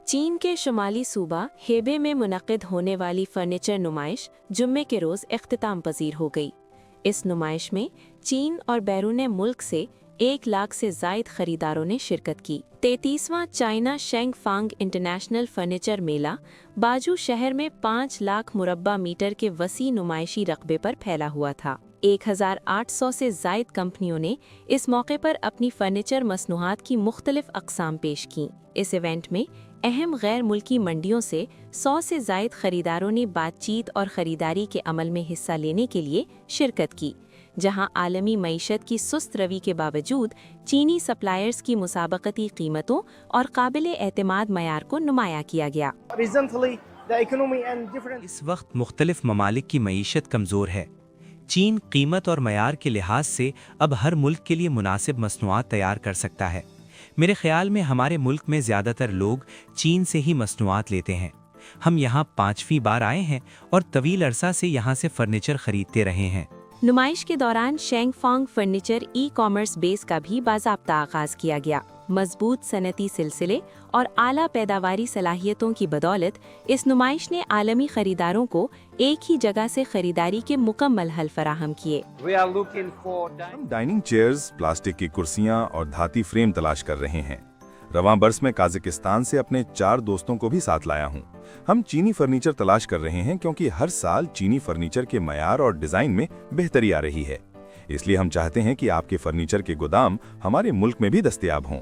चीन के शुमाली सूबा हेबे में मुनक़िद होने वाली फर्नीचर नुमाइश जुम्मे के रोज़ इख्तिताम पजीर हो गई। इस नुमाइश में चीन और बैरून मुल्क से 1 लाख से ज़ायद खरीदारों ने शिरकत की। 33वां चाइना शेंग फांग इंटरनेशनल फर्नीचर मेला बाजू शहर में 5 लाख मुरब्बा मीटर के वसी नुमाइशी रकबे पर फैला हुआ था। 1800 से ज़ायद कंपनियों ने इस मौके पर अपनी फर्नीचर मसनूआत की मुख्तलिफ अक़साम पेश की। इस इवेंट में अहम गैर मुल्की मंडियों से 100 से ज़ायद खरीदारों ने बातचीत और ख़रीदारी के अमल में हिस्सा लेने के लिए शिरकत की, जहां आलमी मईशत की सुस्त रवि के बावजूद चीनी सप्लायर्स की मुसाबकती कीमतों और काबिल एतमाद मयार को नुमाया किया गया। इस वक्त मुख्तलिफ ममालिक की मईशत कमज़ोर है। चीन कीमत और मयार के लिहाज से अब हर मुल्क के लिए मुनासिब मसनूआत तैयार कर सकता है। मेरे ख्याल में हमारे मुल्क में ज़्यादातर लोग चीन से ही मसनूआत लेते हैं। हम यहाँ 5वीं बार आए हैं और तवील अरसा से यहाँ से फर्नीचर खरीदते रहे हैं। नुमाइश के दौरान शेंग फांग फर्नीचर ई-कॉमर्स बेस का भी बाज़ाब्ता आगाज़ किया गया। मजबूत सनती सिलसिले और आला पैदावारी सलाहियतों की बदौलत इस नुमाइश ने आलमी खरीदारों को एक ही जगह से खरीदारी के मुकम्मल हल फराहम किए। हम डाइनिंग चेयर्स, प्लास्टिक की कुर्सियां और धाती फ्रेम तलाश कर रहे हैं। रवां बरस में काज़ाकिस्तान से अपने 4 दोस्तों को भी साथ लाया हूं। हम चीनी फर्नीचर तलाश कर रहे हैं क्योंकि हर साल चीनी फर्नीचर के मयार और डिज़ाइन में बेहतरी आ रही है। इसलिए हम चाहते हैं कि आपके फर्नीचर के गोदाम हमारे मुल्क में भी दस्तयाब हों।